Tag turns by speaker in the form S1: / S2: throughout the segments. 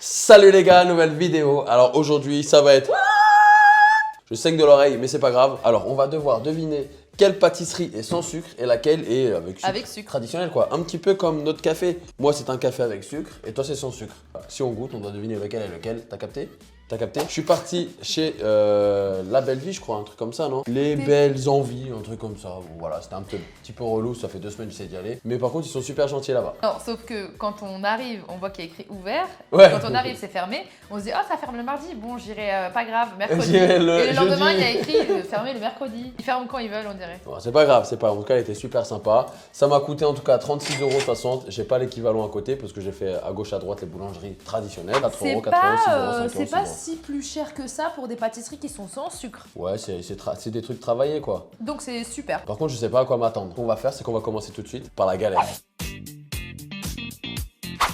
S1: Salut les gars, nouvelle vidéo. Alors aujourd'hui, ça va être... Je saigne de l'oreille, mais c'est pas grave. Alors on va devoir deviner quelle pâtisserie est sans sucre et laquelle est avec sucre. Traditionnel quoi. Un petit peu comme notre café. Moi c'est un café avec sucre et toi c'est sans sucre. Si on goûte, on doit deviner lequel est lequel. T'as capté? T'as capté? Je suis parti chez La Belle Vie, je crois, un truc comme ça, non? Les Belles Envies, un truc comme ça. Bon, voilà, c'était un petit peu relou, ça fait 2 semaines que j'essaie d'y aller. Mais par contre, ils sont super gentils là-bas.
S2: Non, sauf que quand on arrive, on voit qu'il y a écrit ouvert.
S1: Ouais.
S2: Quand on arrive, c'est fermé. On se dit, oh, ça ferme le mardi. Bon, j'irai pas grave, mercredi.
S1: J'irai
S2: Et le lendemain,
S1: jeudi.
S2: il y a écrit fermé le mercredi. Ils ferment quand ils veulent, on dirait.
S1: Bon, c'est pas grave, c'est pas. En tout cas, elle était super sympa. Ça m'a coûté en tout cas 36,60 €. J'ai pas l'équivalent à côté parce que j'ai fait à gauche à droite les boulangeries traditionnelles. 4
S2: C'est
S1: €, 4 €, 6 €,
S2: pas,
S1: 5 €,
S2: c'est pas
S1: 6 €.
S2: si plus cher que ça pour des pâtisseries qui sont sans sucre.
S1: Ouais, c'est des trucs travaillés quoi.
S2: Donc c'est super.
S1: Par contre, je sais pas à quoi m'attendre. Ce qu'on va faire, c'est qu'on va commencer tout de suite par la galette.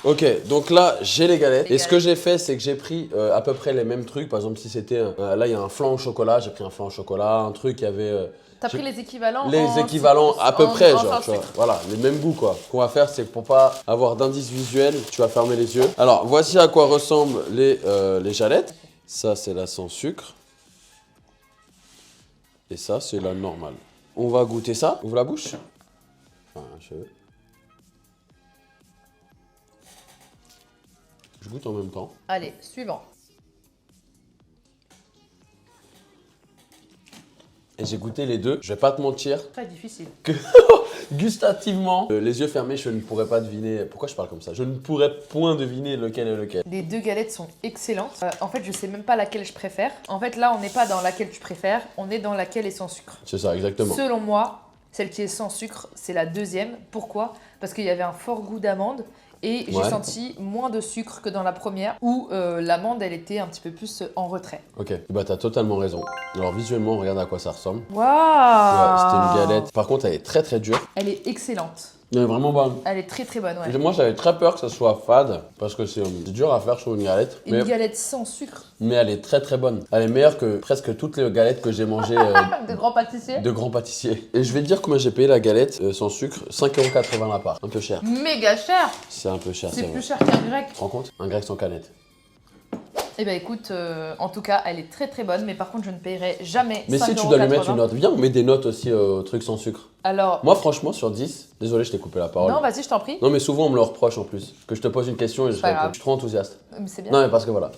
S1: Ok, donc là j'ai les galettes. Et ce que j'ai fait, c'est que j'ai pris à peu près les mêmes trucs. Par exemple, si c'était là, il y a un flan au chocolat, j'ai pris un flan au chocolat, un truc, il y avait.
S2: T'as pris les équivalents
S1: équivalents à peu près, genre,
S2: sans
S1: tu vois,
S2: sucre.
S1: voilà, les mêmes goûts quoi. Ce qu'on va faire, c'est que pour pas avoir d'indice visuel, tu vas fermer les yeux. Alors, voici à quoi ressemblent les galettes. Ça, c'est la sans sucre. Et ça, c'est la normale. On va goûter ça. Ouvre la bouche. Enfin, je goûte en même temps.
S2: Allez, suivant.
S1: Et j'ai goûté les deux. Je vais pas te mentir.
S2: Très difficile.
S1: Que gustativement, les yeux fermés, je ne pourrais pas deviner. Pourquoi je parle comme ça? Je ne pourrais point deviner lequel est lequel.
S2: Les deux galettes sont excellentes. En fait, je sais même pas laquelle je préfère. En fait, là, on n'est pas dans laquelle tu préfères, on est dans laquelle est sans sucre.
S1: C'est ça, exactement.
S2: Selon moi, celle qui est sans sucre, c'est la deuxième. Pourquoi? Parce qu'il y avait un fort goût d'amande et j'ai senti moins de sucre que dans la première où l'amande, elle était un petit peu plus en retrait.
S1: Ok, bah t'as totalement raison. Alors visuellement, regarde à quoi ça ressemble.
S2: Waouh!
S1: Ouais, c'était une galette. Par contre, elle est très très dure.
S2: Elle est excellente.
S1: Elle est vraiment bonne.
S2: Elle est très très bonne, ouais.
S1: Et moi, j'avais très peur que ça soit fade parce que c'est dur à faire sur une galette.
S2: Une galette sans sucre
S1: Mais elle est très très bonne. Elle est meilleure que presque toutes les galettes que j'ai mangées
S2: de grand pâtissier.
S1: de grands pâtissiers. Et je vais te dire combien j'ai payé la galette sans sucre, 5,80 € la part. Un peu cher.
S2: Méga cher.
S1: C'est un peu cher,
S2: C'est
S1: vrai.
S2: plus cher qu'un grec.
S1: Tu te rends compte? Un grec sans canette.
S2: Eh ben écoute, en tout cas, elle est très très bonne, mais par contre, je ne paierai jamais.
S1: Mais si tu dois lui mettre une note, viens, on met des notes aussi au truc sans sucre.
S2: Alors.
S1: Moi, franchement, sur 10, désolé, je t'ai coupé la parole.
S2: Non, vas-y, je t'en prie.
S1: Non, mais souvent, on me le reproche en plus. Que je te pose une question et je
S2: pas grave.
S1: réponds. Je suis trop enthousiaste.
S2: Mais c'est bien.
S1: Non, mais parce que voilà.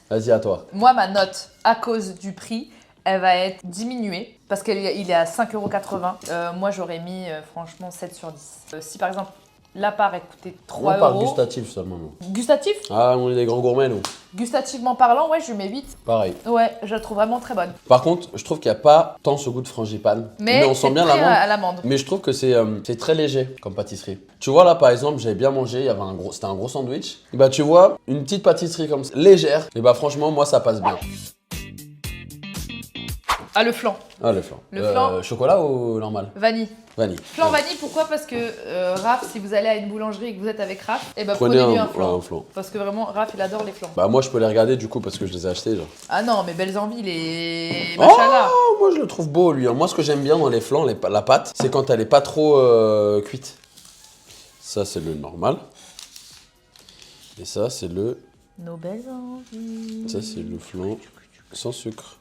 S1: Vas-y, à toi.
S2: Moi, ma note, à cause du prix, elle va être diminuée parce qu'il est à 5,80 €. Moi, j'aurais mis franchement 7 sur 10. Si par exemple, la part elle coûtait 3
S1: On parle
S2: €.
S1: gustatif seulement. Nous.
S2: Gustatif?
S1: Ah, on est des grands gourmets, nous.
S2: Gustativement parlant, ouais, je lui mets 8.
S1: Pareil.
S2: Ouais, je la trouve vraiment très bonne.
S1: Par contre, je trouve qu'il n'y a pas tant ce goût de frangipane.
S2: Mais
S1: on sent
S2: c'est
S1: bien
S2: très
S1: l'amande.
S2: à l'amande.
S1: Mais je trouve que c'est très léger comme pâtisserie. Tu vois là par exemple, j'avais bien mangé, il y avait c'était un gros sandwich. Et bah tu vois, une petite pâtisserie comme ça, légère, et bah franchement moi ça passe bien.
S2: Ah, le flan.
S1: Ah le flan.
S2: Le flan.
S1: Chocolat ou normal?
S2: Vanille.
S1: Vanille.
S2: Flan
S1: Ouais.
S2: vanille, pourquoi? Parce que Raph, si vous allez à une boulangerie et que vous êtes avec Raph, eh ben
S1: Prenez
S2: prenez-lui un flan.
S1: ouais, un flan.
S2: Parce que vraiment, Raph, il adore les flans.
S1: Bah moi je peux les regarder du coup parce que je les ai achetés genre.
S2: Ah non, mais Belles Envies, les machallah.
S1: Oh, moi je le trouve beau lui. Moi ce que j'aime bien dans les flans, la pâte, c'est quand elle est pas trop cuite. Ça c'est le normal. Et ça c'est le...
S2: Nos belles envies.
S1: Ça c'est le flan sans sucre.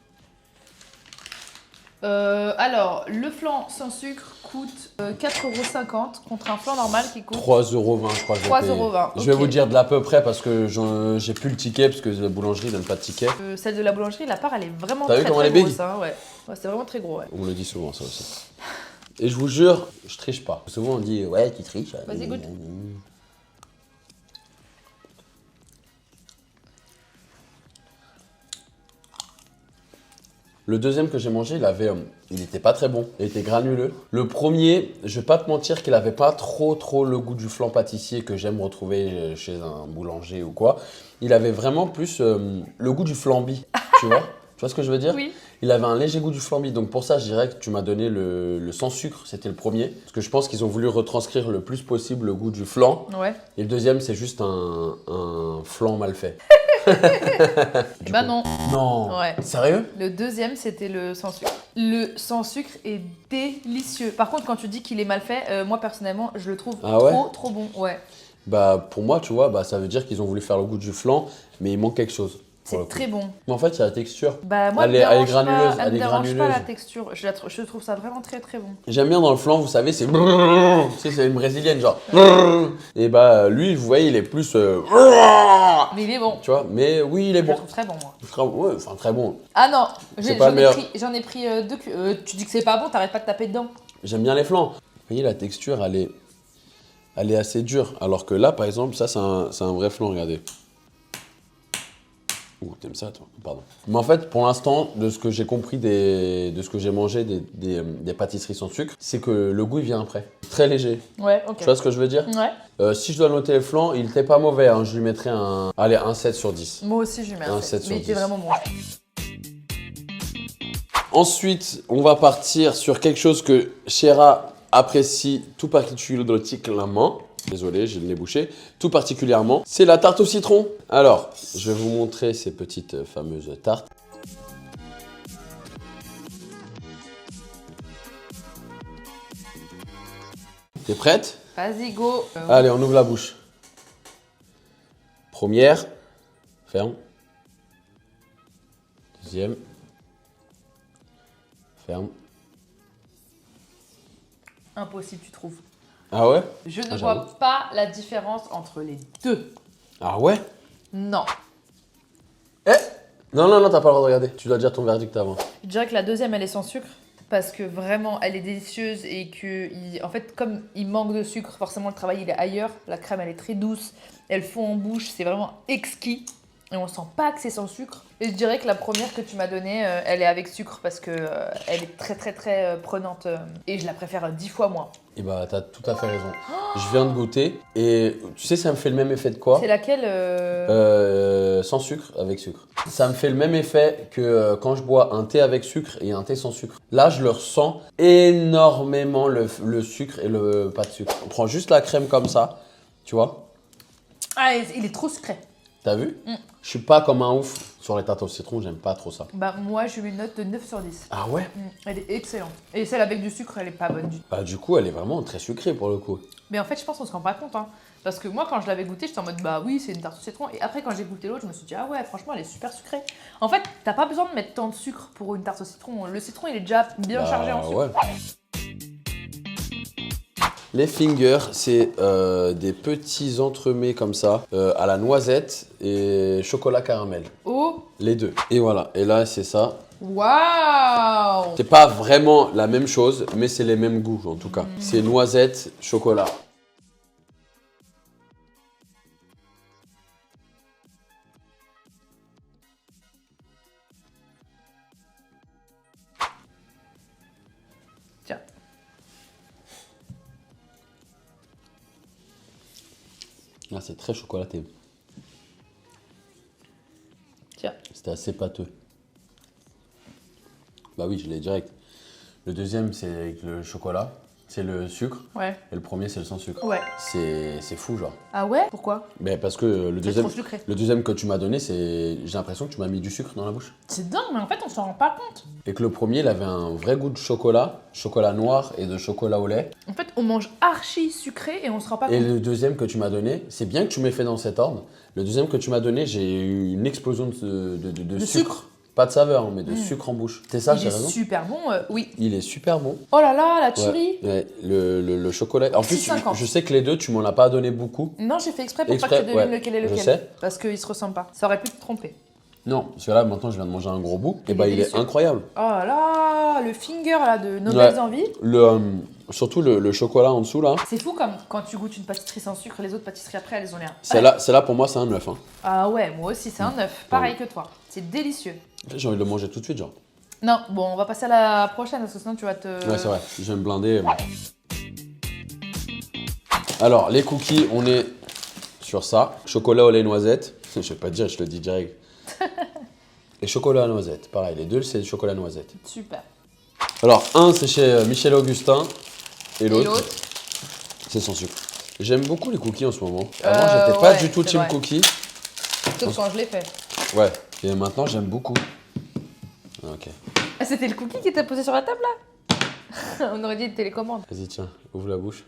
S2: Alors, le flan sans sucre coûte 4,50 € contre un flan normal qui coûte
S1: 3,20 € je crois que je vais
S2: 3,20
S1: payer.
S2: €.
S1: Je vais vous dire de l'à peu près parce que j'ai plus le ticket parce que la boulangerie donne pas de ticket.
S2: Celle de la boulangerie, la part, elle est vraiment
S1: T'as vu
S2: très
S1: comment
S2: très
S1: elle est
S2: grosse.
S1: big
S2: Hein, ouais. Ouais, c'est vraiment très gros, ouais.
S1: On le dit souvent ça aussi. Et je vous jure, je triche pas. Souvent on dit ouais tu triches.
S2: Vas-y, goûte.
S1: Le deuxième que j'ai mangé, il était pas très bon. Il était granuleux. Le premier, je vais pas te mentir qu'il avait pas trop le goût du flan pâtissier que j'aime retrouver chez un boulanger ou quoi. Il avait vraiment plus le goût du flambi, tu vois? Tu vois ce que je veux dire?
S2: Oui.
S1: Il avait un léger goût du flambi. Donc pour ça, je dirais que tu m'as donné le sans sucre, c'était le premier. Parce que je pense qu'ils ont voulu retranscrire le plus possible le goût du flan.
S2: Ouais.
S1: Et le deuxième, c'est juste un flan mal fait.
S2: Bah non.
S1: Non.
S2: Ouais.
S1: Sérieux?
S2: Le deuxième, c'était le sans sucre. Le sans sucre est délicieux. Par contre, quand tu dis qu'il est mal fait, moi personnellement, je le trouve
S1: Ah ouais
S2: trop bon. Ouais.
S1: Bah pour moi, tu vois, bah, ça veut dire qu'ils ont voulu faire le goût du flan, mais il manque quelque chose.
S2: C'est très bon.
S1: Mais en fait, c'est la texture.
S2: Bah moi,
S1: elle est granuleuse.
S2: Elle me dérange pas la texture. Je trouve ça vraiment très très bon.
S1: J'aime bien dans le flan, vous savez, c'est une brésilienne genre. Et bah lui, vous voyez, il est plus.
S2: Mais il est bon.
S1: Tu vois, mais oui, il est bon.
S2: Je le trouve très bon moi.
S1: Ouais, enfin très bon.
S2: Ah non, j'en ai pris 2. Tu dis que c'est pas bon, t'arrêtes pas de taper dedans.
S1: J'aime bien les flans. Vous voyez, la texture, elle est assez dure. Alors que là, par exemple, ça, c'est un vrai flan, regardez. Ouh, t'aimes ça, toi? Pardon. Mais en fait, pour l'instant, de ce que j'ai compris, de ce que j'ai mangé des pâtisseries sans sucre, c'est que le goût, il vient après. Très léger.
S2: Ouais, ok.
S1: Tu vois ce que je veux dire?
S2: Ouais.
S1: Si je dois noter les flans, il était pas mauvais. Hein. Je lui mettrais un 7 sur 10.
S2: Moi aussi, je lui mets un 7 sur 10. Mais il était vraiment bon.
S1: Ensuite, on va partir sur quelque chose que Chéra apprécie tout particulièrement. Désolé, j'ai le nez bouché. Tout particulièrement, c'est la tarte au citron. Alors, je vais vous montrer ces petites fameuses tartes. T'es prête?
S2: Vas-y, go.
S1: Allez, on ouvre la bouche. Première. Ferme. Deuxième. Ferme.
S2: Impossible, tu trouves.
S1: Ah ouais?
S2: Je ne vois pas la différence entre les deux.
S1: Ah ouais?
S2: Non.
S1: Eh? Non, t'as pas le droit de regarder. Tu dois dire ton verdict avant.
S2: Je dirais que la deuxième, elle est sans sucre. Parce que vraiment, elle est délicieuse et que, en fait, comme il manque de sucre, forcément, le travail, il est ailleurs. La crème, elle est très douce. Elle fond en bouche. C'est vraiment exquis. Et on sent pas que c'est sans sucre. Et je dirais que la première que tu m'as donnée, elle est avec sucre parce que elle est très très très prenante et je la préfère 10 fois moins.
S1: Et bah t'as tout à fait raison. Je viens de goûter et tu sais ça me fait le même effet de quoi?
S2: C'est laquelle
S1: sans sucre, avec sucre. Ça me fait le même effet que quand je bois un thé avec sucre et un thé sans sucre. Là je le ressens énormément le sucre et le pas de sucre. On prend juste la crème comme ça, tu vois?
S2: Ah, il est trop sucré.
S1: T'as vu? Je suis pas comme un ouf sur les tartes au citron, j'aime pas trop ça.
S2: Bah moi je lui mets une note de 9 sur 10.
S1: Ah ouais?
S2: Elle est excellente. Et celle avec du sucre, elle est pas bonne du tout.
S1: Bah du coup, elle est vraiment très sucrée pour le coup.
S2: Mais en fait, je pense qu'on se rend pas compte. Hein. Parce que moi, quand je l'avais goûté, j'étais en mode bah oui, c'est une tarte au citron. Et après, quand j'ai goûté l'autre, je me suis dit ah ouais, franchement, elle est super sucrée. En fait, t'as pas besoin de mettre tant de sucre pour une tarte au citron. Le citron, il est déjà bien chargé en sucre.
S1: Ouais. Les fingers, c'est des petits entremets comme ça, à la noisette et chocolat caramel.
S2: Oh!
S1: Les deux. Et voilà, et là c'est ça.
S2: Waouh!
S1: C'est pas vraiment la même chose, mais c'est les mêmes goûts en tout cas. C'est noisette, chocolat.
S2: Tiens.
S1: Là c'est très chocolaté.
S2: Tiens.
S1: C'était assez pâteux. Bah oui, je l'ai direct. Le deuxième, c'est avec le chocolat, c'est le sucre.
S2: Ouais.
S1: Et le premier, c'est le sans sucre.
S2: Ouais.
S1: C'est fou, genre.
S2: Ah ouais? Pourquoi?
S1: Mais parce que le
S2: trop sucré.
S1: deuxième que tu m'as donné, j'ai l'impression que tu m'as mis du sucre dans la bouche.
S2: C'est dingue, mais en fait, on s'en rend pas compte.
S1: Et que le premier, il avait un vrai goût de chocolat noir et de chocolat au lait.
S2: En fait, on mange archi sucré et on se rend pas compte.
S1: Et le deuxième que tu m'as donné, c'est bien que tu m'aies fait dans cet ordre. Le deuxième que tu m'as donné, j'ai eu une explosion de sucre. Pas de saveur, mais de sucre en bouche. C'est ça, j'ai raison.
S2: Il est super bon, oui.
S1: Il est super bon.
S2: Oh là là, la tuerie.
S1: Ouais, le chocolat. En plus,
S2: 6,50.
S1: je sais que les deux, tu m'en as pas donné beaucoup.
S2: Non, j'ai fait exprès pour pas que tu devines lequel est lequel.
S1: Je sais.
S2: Parce qu'ils se ressemblent pas. Ça aurait pu te tromper.
S1: Non, parce que là, maintenant, je viens de manger un gros bout. Et bah, il est incroyable.
S2: Oh là là, le finger là de nos belles envies.
S1: Surtout le chocolat en dessous là.
S2: C'est fou comme quand tu goûtes une pâtisserie sans sucre, les autres pâtisseries après, elles ont l'air.
S1: Celle-là, pour moi, c'est un 9. Hein.
S2: Ah ouais, moi aussi, c'est un 9. Pareil que toi. C'est délicieux.
S1: J'ai envie de le manger tout de suite, genre.
S2: Non, bon, on va passer à la prochaine parce que sinon tu vas te.
S1: Ouais, c'est vrai. Je vais me blinder. Alors, les cookies, on est sur ça. Chocolat au lait noisette. Je vais pas te dire, je te le dis direct. Et chocolat à noisette. Pareil, les deux, c'est chocolat noisette.
S2: Super.
S1: Alors, un, c'est chez Michel Augustin. Et l'autre, c'est sans sucre. J'aime beaucoup les cookies en ce moment. Avant, j'étais pas du tout team cookie.
S2: Sauf quand je l'ai fait.
S1: Ouais, et maintenant, j'aime beaucoup. Ok.
S2: Ah, c'était le cookie qui était posé sur la table là. On aurait dit une télécommande.
S1: Vas-y, tiens, ouvre la bouche.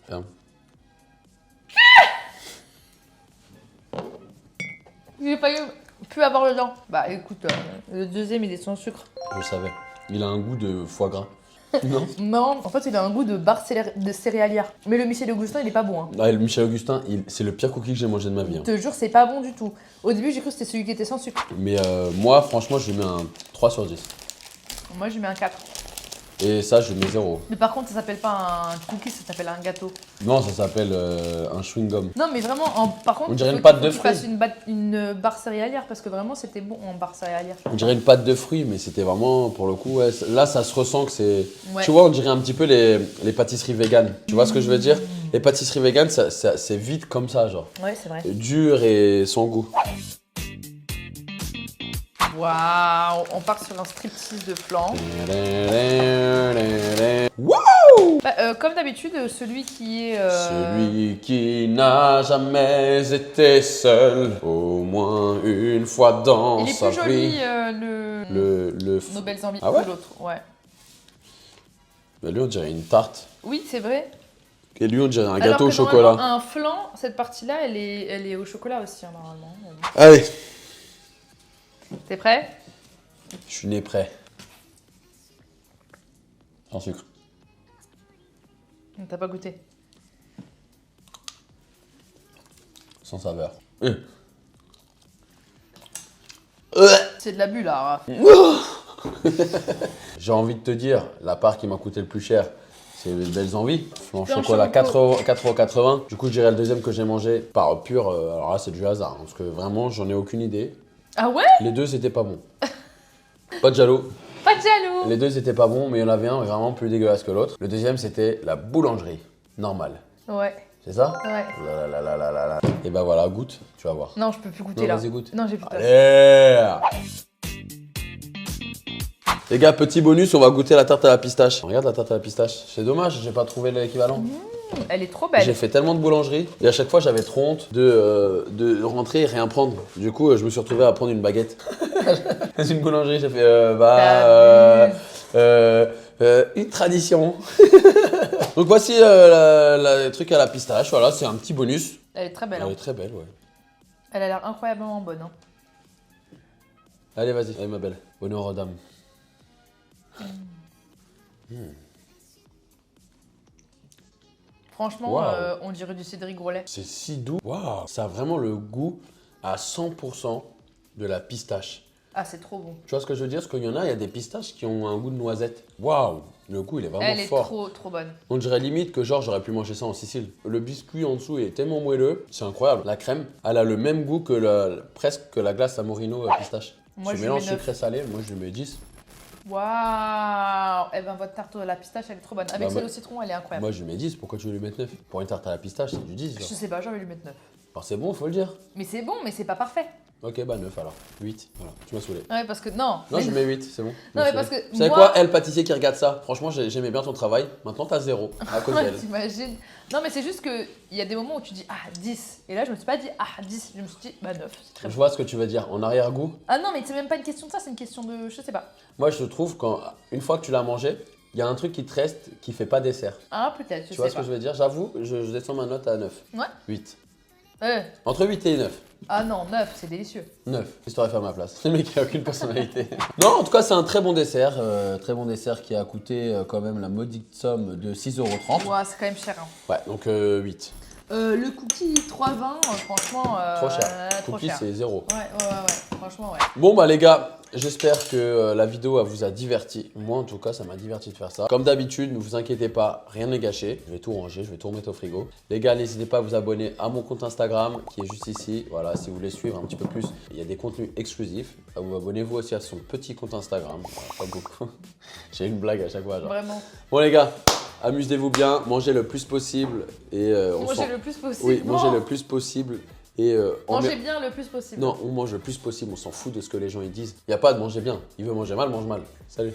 S1: Ferme.
S2: J'ai pas pu avoir le dent. Bah écoute, le deuxième il est sans sucre.
S1: Je savais. Il a un goût de foie gras. Non.
S2: Non, en fait il a un goût de barre de céréalière. Mais le Michel Augustin il est pas bon. Hein.
S1: Ah, le Michel Augustin, c'est le pire cookie que j'ai mangé de ma vie.
S2: Je te jure, c'est pas bon du tout. Au début j'ai cru que c'était celui qui était sans sucre.
S1: Mais moi, franchement, je lui mets un 3 sur 10.
S2: Moi je lui mets un 4.
S1: Et ça, je lui mets 0.
S2: Mais par contre ça s'appelle pas un cookie, ça s'appelle un gâteau.
S1: Non, ça s'appelle un chewing-gum.
S2: Non mais vraiment, par contre,
S1: On dirait une pâte de
S2: tu fasses
S1: fruits.
S2: une barre céréalière parce que vraiment c'était bon en barre céréalière.
S1: On dirait une pâte de fruits, mais c'était vraiment, pour le coup, ouais, là, ça se ressent que c'est...
S2: Ouais.
S1: Tu vois, on dirait un petit peu les pâtisseries véganes. Tu vois ce que je veux dire? Les pâtisseries véganes, c'est vite comme ça, genre.
S2: Ouais, c'est vrai.
S1: Dur et sans goût.
S2: Waouh, on part sur un striptease de flan. Bah, comme d'habitude, celui qui est...
S1: Celui qui n'a jamais été seul, au moins une fois dans
S2: Il est
S1: sa
S2: plus joli,
S1: vie.
S2: le Nos belles envies
S1: Ah ouais
S2: que l'autre. Ouais.
S1: Mais lui, on dirait une tarte.
S2: Oui, c'est vrai.
S1: Et lui, on dirait un
S2: Alors
S1: gâteau au
S2: que
S1: chocolat.
S2: normalement, un flan, cette partie-là, elle est au chocolat aussi, hein, normalement.
S1: Allez,
S2: T'es prêt?
S1: je suis né prêt. Sans sucre.
S2: T'as pas goûté.
S1: Sans saveur.
S2: C'est de l'abus, là.
S1: J'ai envie de te dire, la part qui m'a coûté le plus cher, c'est les belles envies. Flan
S2: Flan
S1: chocolat,
S2: choco.
S1: 4,80 €. Du coup, je dirais le deuxième que j'ai mangé par pur. Alors là, c'est du hasard. Hein, parce que vraiment, j'en ai aucune idée.
S2: Ah ouais?
S1: Les deux, c'était pas bon. Pas de jaloux.
S2: Pas de jaloux.
S1: Les deux, c'était pas bon, mais il y en avait un vraiment plus dégueulasse que l'autre. Le deuxième, c'était la boulangerie. Normale.
S2: Ouais,
S1: C'est ça?
S2: ouais.
S1: Là. Et bah voilà, goûte, tu vas voir.
S2: Non, je peux plus goûter
S1: Non,
S2: là.
S1: vas-y, goûte.
S2: Non, j'ai plus de place.
S1: Allez! Les gars, petit bonus, on va goûter la tarte à la pistache. Regarde la tarte à la pistache. C'est dommage, j'ai pas trouvé l'équivalent.
S2: Elle est trop belle.
S1: J'ai fait tellement de boulangeries et à chaque fois j'avais trop honte de rentrer et rien prendre. Du coup, je me suis retrouvé à prendre une baguette. Dans une boulangerie, j'ai fait une tradition. Donc voici le truc à la pistache. Voilà, c'est un petit bonus.
S2: Elle est très belle.
S1: Elle
S2: Hein.
S1: est très belle, ouais.
S2: Elle a l'air incroyablement bonne. Hein.
S1: Allez, vas-y, allez ma belle. Honneur aux dames.
S2: Franchement,
S1: Waouh.
S2: on dirait du Cédric Grolet.
S1: C'est si doux. Waouh, ça a vraiment le goût à 100% de la pistache.
S2: Ah, c'est trop bon.
S1: Tu vois ce que je veux dire? Parce qu'il y en a, il y a des pistaches qui ont un goût de noisette. Waouh, le goût il est vraiment
S2: Elle est
S1: fort.
S2: trop bonne.
S1: On dirait limite que genre j'aurais pu manger ça en Sicile. Le biscuit en dessous est tellement moelleux, c'est incroyable. La crème, elle a le même goût que presque que la glace Amorino pistache.
S2: Moi,
S1: Ce
S2: je lui
S1: mélange
S2: mets 9.
S1: sucré salé, moi je lui mets 10.
S2: Waouh. Eh ben, votre tarte à la pistache, elle est trop bonne. Avec
S1: Bah,
S2: celle
S1: moi-
S2: au citron, elle est incroyable.
S1: Moi je lui mets 10, pourquoi tu veux lui mettre 9? Pour une tarte à la pistache, c'est du 10.
S2: Je
S1: Genre.
S2: sais pas, j'ai envie de lui mettre 9.
S1: Alors c'est bon, faut le dire.
S2: Mais c'est bon, mais c'est pas parfait.
S1: Ok, bah 9 alors. 8, voilà, tu m'as saoulé.
S2: Ouais, parce que non.
S1: Non,
S2: mais-
S1: je mets 8, c'est bon.
S2: Non, mais parce que
S1: Vous savez
S2: moi-
S1: quoi, elle pâtissier qui regarde ça, franchement j'aimais bien ton travail, maintenant t'as 0 à cause
S2: Ouais,
S1: d'elle.
S2: t'imagines. Non, mais c'est juste qu'il y a des moments où tu dis ah 10. Et là, je me suis pas dit ah 10. Je me suis dit bah 9. C'est très
S1: Je
S2: bon.
S1: vois ce que tu veux dire, en arrière-goût.
S2: Ah non, mais c'est même pas une question de ça, c'est une question de. Je sais pas.
S1: Moi je trouve qu'une fois que tu l'as mangé, il y a un truc qui te reste qui fait pas dessert.
S2: Ah, peut-être, je
S1: Tu
S2: sais
S1: vois ce
S2: pas.
S1: que je veux dire? J'avoue, je descends ma note à 9.
S2: Ouais.
S1: 8.
S2: Ouais.
S1: Entre 8 et 9.
S2: Ah non, 9, c'est délicieux.
S1: 9. Qu'est-ce que t'aurais fait à ma place? Le mec qui a aucune personnalité. Non, en tout cas, c'est un très bon dessert. Très bon dessert qui a coûté quand même la modique somme de 6,30 €.
S2: Ouais, c'est quand même cher. Hein.
S1: Ouais, donc 8.
S2: Le cookie 3,20, franchement.
S1: Trop cher.
S2: Trop
S1: Cookie,
S2: cher.
S1: c'est 0.
S2: Ouais. Franchement, ouais.
S1: Bon bah les gars, j'espère que la vidéo elle vous a diverti. Moi en tout cas ça m'a diverti de faire ça. Comme d'habitude, ne vous inquiétez pas, rien n'est gâché. Je vais tout ranger, je vais tout remettre au frigo. Les gars, n'hésitez pas à vous abonner à mon compte Instagram qui est juste ici. Voilà, si vous voulez suivre un petit peu plus, il y a des contenus exclusifs. Vous abonnez-vous aussi à son petit compte Instagram. Voilà, pas beaucoup. J'ai une blague à chaque fois genre.
S2: Vraiment.
S1: Bon les gars, amusez-vous bien, mangez le plus possible et
S2: Mangez le plus possible.
S1: Oui, mangez
S2: Non.
S1: le plus possible. Et
S2: Mangez bien le plus possible.
S1: non, on mange le plus possible, on s'en fout de ce que les gens ils disent. Il n'y a pas de manger bien. Il veut manger mal, mange mal. Salut.